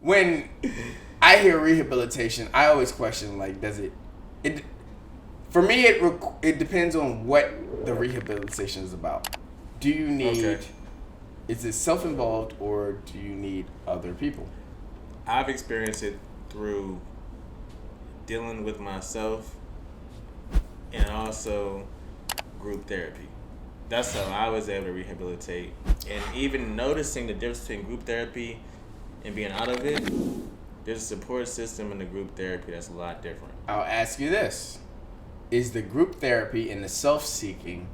when I hear rehabilitation, I always question, like, does it for me, it depends on what the rehabilitation is about. Do you need, is it self-involved or do you need other people? I've experienced it through dealing with myself and also group therapy. That's how I was able to rehabilitate. And even noticing the difference between group therapy and being out of it, there's a support system in the group therapy that's a lot different. I'll ask you this. Is the group therapy and the self-seeking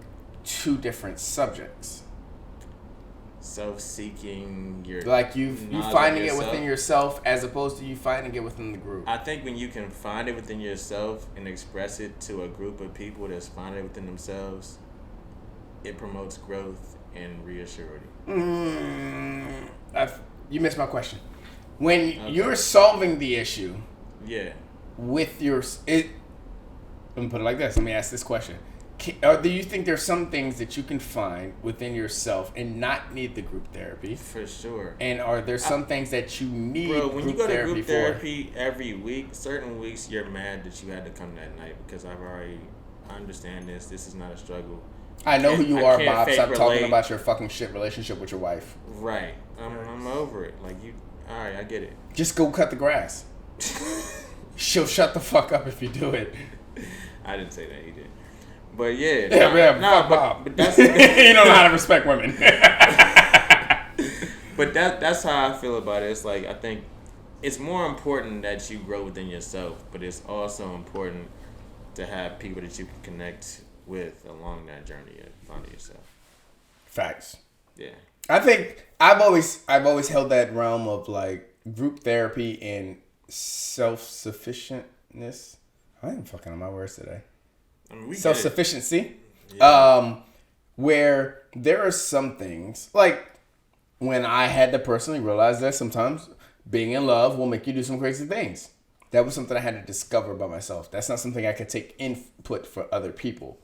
two different subjects? Self-seeking, you're like you finding it within yourself as opposed to you finding it within the group. I think when you can find it within yourself and express it to a group of people that's finding it within themselves, it promotes growth and reassurance. You missed my question. When you're solving the issue, with your let me put it like this. Let me ask this question. Do you think there's some things that you can find within yourself and not need the group therapy? For sure. And are there some things that you need when you go to group therapy for? every week, certain weeks you're mad that you had to come that night because I understand this. This is not a struggle. I know who you are, Bob. Stop talking about your fucking shit relationship with your wife. Right. I'm over it. Like, you, all right, I get it. Just go cut the grass. She'll shut the fuck up if you do it. I didn't say that. He did. But yeah. But that's you don't know how to respect women. But that's how I feel about it. It's like, I think it's more important that you grow within yourself, but it's also important to have people that you can connect with along that journey of finding yourself. Facts. Yeah. I think I've always held that realm of like group therapy and self-sufficientness. I am fucking on my words today. I mean, self-sufficiency. Yeah. Where there are some things, like when I had to personally realize that sometimes being in love will make you do some crazy things. That was something I had to discover by myself. That's not something I could take input for other people.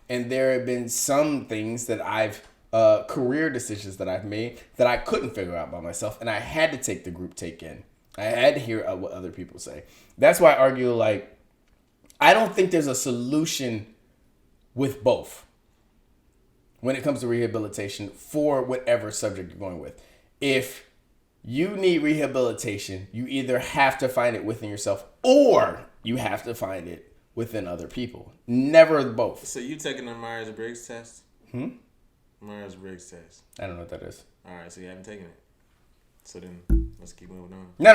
And there have been some things that career decisions that I've made that I couldn't figure out by myself. And I had to take the group take in. I had to hear what other people say. That's why I argue, like, I don't think there's a solution with both when it comes to rehabilitation for whatever subject you're going with. If you need rehabilitation, you either have to find it within yourself or you have to find it within other people. Never both. So you taking the Myers-Briggs test? Myers-Briggs test. I don't know what that is. All right, so you haven't taken it. So then let's keep moving on. No.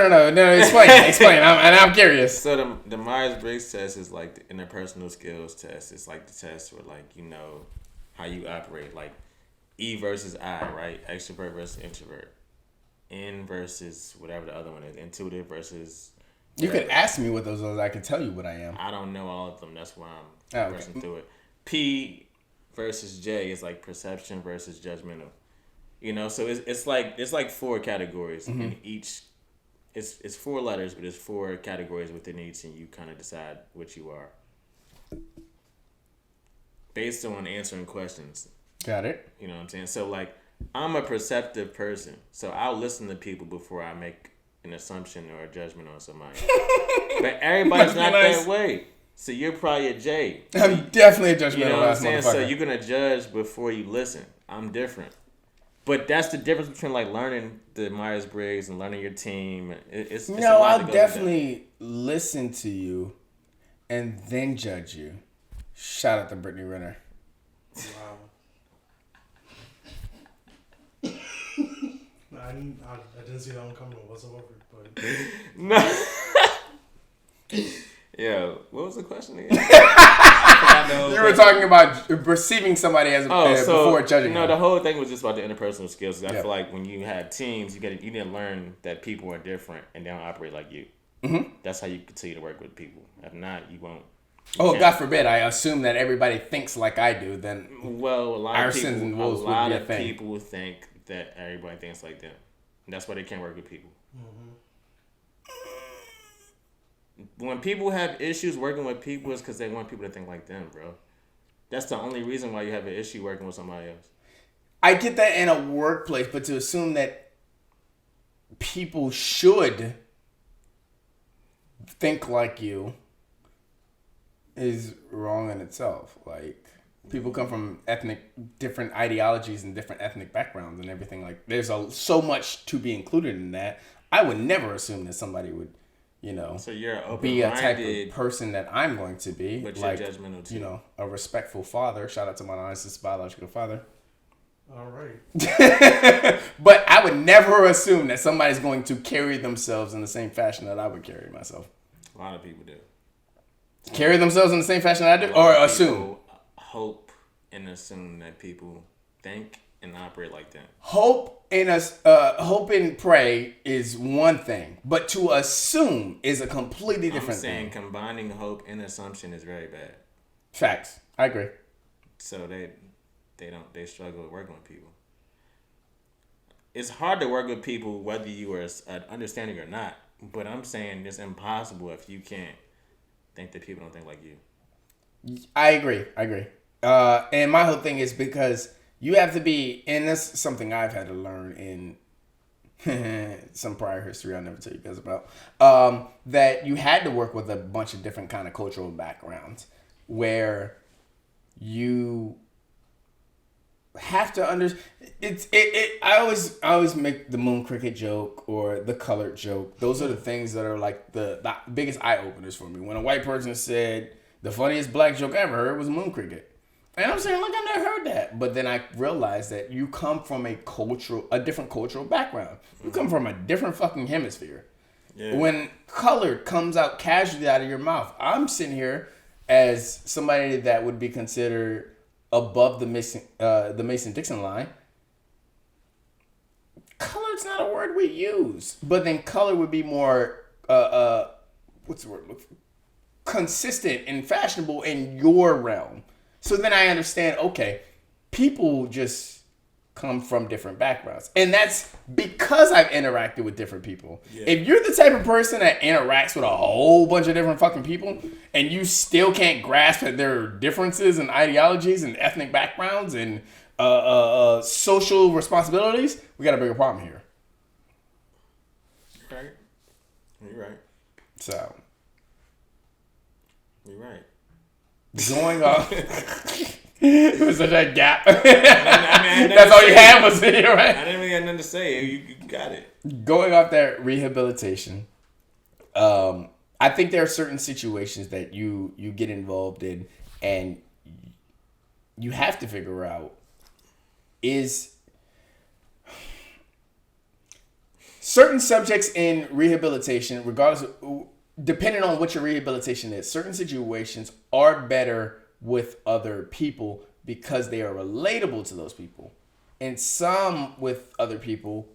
Explain. I'm curious. So the Myers-Briggs test is like the interpersonal skills test. It's like the test where, like, you know how you operate. Like E versus I, right? Extrovert versus introvert. N versus whatever the other one is. Intuitive versus... You could ask me what those are. I can tell you what I am. I don't know all of them. That's why I'm rushing through it. P versus J is like perception versus judgmental. You know, so it's like 4 categories, and each it's 4 letters, but it's 4 categories within each, and you kind of decide what you are based on answering questions. Got it. You know what I'm saying? So, like, I'm a perceptive person, so I'll listen to people before I make an assumption or a judgment on somebody. But everybody's not that way. So you're probably a J. I'm definitely a judgmental. You know what I'm saying? So you're gonna judge before you listen. I'm different. But that's the difference between, like, learning the Myers-Briggs and learning your team. It's I'll definitely listen to you and then judge you. Shout out to Brittany Renner. Wow. I didn't see that one coming whatsoever, but... No. Yeah, what was the question again? You were talking about perceiving somebody as before judging them. No, the whole thing was just about the interpersonal skills. I feel like when you have teams, you need to learn that people are different and they don't operate like you. Mm-hmm. That's how you continue to work with people. If not, you won't. God forbid, I assume that everybody thinks like I do, then a lot of people think that everybody thinks like them. And that's why they can't work with people. Mm-hmm. When people have issues working with people, it's because they want people to think like them, bro. That's the only reason why you have an issue working with somebody else. I get that in a workplace, but to assume that people should think like you is wrong in itself. Like, people come from different ideologies and different ethnic backgrounds and everything. Like, there's so much to be included in that. I would never assume that somebody would, so you're be a type of person that I'm going to be. But like, you're judgmental too. A respectful father. Shout out to my nicest biological father. All right. But I would never assume that somebody's going to carry themselves in the same fashion that I would carry myself. A lot of people do. Carry themselves in the same fashion that I do? Or assume? Hope and assume that people think and operate like that. Hope and pray is one thing, but to assume is a completely different thing. I'm saying combining hope and assumption is very bad. Facts. I agree. So they struggle with working with people. It's hard to work with people whether you are understanding or not, but I'm saying it's impossible if you can't think that people don't think like you. I agree. And my whole thing is because you have to be, and that's something I've had to learn in some prior history I'll never tell you guys about, that you had to work with a bunch of different kind of cultural backgrounds where you have to understand. I always make the moon cricket joke or the colored joke. Those are the things that are like the biggest eye openers for me. When a white person said the funniest black joke I ever heard was moon cricket. And I'm saying, like, I've never heard that. But then I realized that you come from a different cultural background. You come from a different fucking hemisphere. Yeah. When colored comes out casually out of your mouth, I'm sitting here as somebody that would be considered above the Mason-Dixon line. Colored's not a word we use. But then color would be more, what's the word? Consistent and fashionable in your realm. So then I understand, okay, people just come from different backgrounds. And that's because I've interacted with different people. Yeah. If you're the type of person that interacts with a whole bunch of different fucking people and you still can't grasp that there are differences in ideologies and ethnic backgrounds and social responsibilities, we got a bigger problem here. Right. You're right. So. You're right. Going off. It was such a gap. That's all you had was in here, right? I didn't really have nothing to say. You got it. Going off that rehabilitation, I think there are certain situations that you get involved in and you have to figure out is certain subjects in rehabilitation, regardless of, depending on what your rehabilitation is, certain situations are better with other people because they are relatable to those people. And some with other people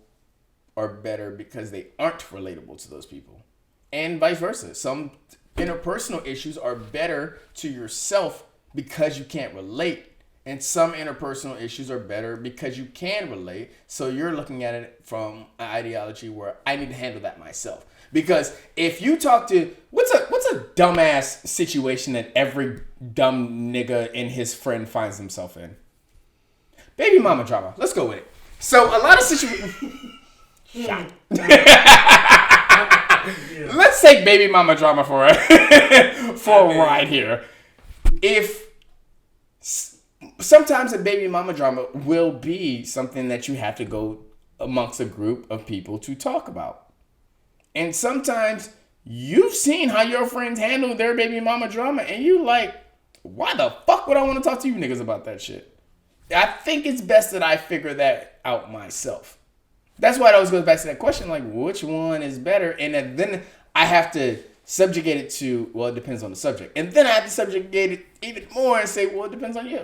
are better because they aren't relatable to those people. And vice versa. Some interpersonal issues are better to yourself because you can't relate. And some interpersonal issues are better because you can relate. So you're looking at it from an ideology where I need to handle that myself. Because if you talk to what's a dumbass situation that every dumb nigga and his friend finds himself in? Baby mama drama. Let's go with it. So a lot of situations. Let's take baby mama drama for a ride here. If sometimes a baby mama drama will be something that you have to go amongst a group of people to talk about. And sometimes you've seen how your friends handle their baby mama drama and you like, why the fuck would I want to talk to you niggas about that shit? I think it's best that I figure that out myself. That's why it always goes back to that question, like, which one is better? And then I have to subjugate it to, well, it depends on the subject. And then I have to subjugate it even more and say, well, it depends on you.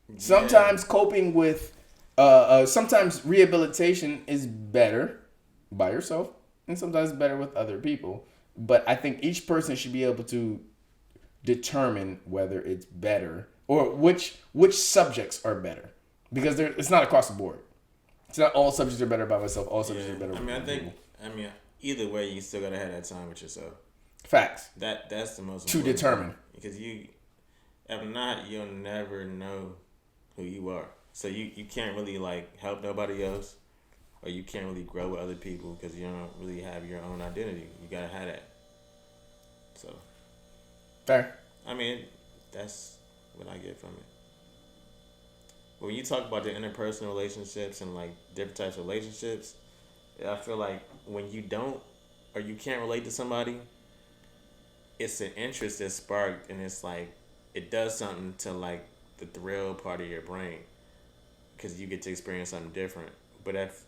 Yeah. Sometimes coping with, sometimes rehabilitation is better by yourself. And sometimes better with other people. But I think each person should be able to determine whether it's better or which subjects are better. Because it's not across the board. It's not all subjects are better by myself, all subjects are better with other people. Either way, you still gotta have that time with yourself. Facts. That's the most important. To determine. Because if not, you'll never know who you are. So you can't really like help nobody else or you can't really grow with other people because you don't really have your own identity. You gotta have that. So, fair. I mean, that's what I get from it. When you talk about the interpersonal relationships and like different types of relationships, I feel like when you don't or you can't relate to somebody, it's an interest that's sparked, and it's like it does something to like the thrill part of your brain because you get to experience something different. But if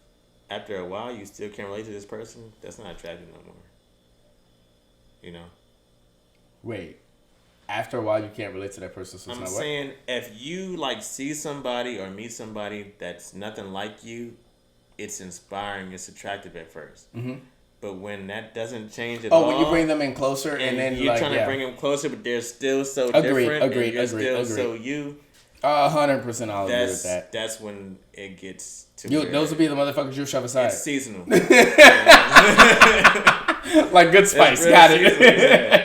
after a while you still can't relate to this person, that's not attractive no more. You know? Wait. After a while, you can't relate to that person. So I'm saying if you like see somebody or meet somebody that's nothing like you, it's inspiring. It's attractive at first. Mm-hmm. But when that doesn't change at all. Oh, when you bring them in closer and then you're trying to bring them closer, but they're still so different. Agreed. So you. 100%, I'll agree with that. That's when it gets to. Those would be the motherfuckers you shove aside. It's seasonal. Like Good Spice. Got it.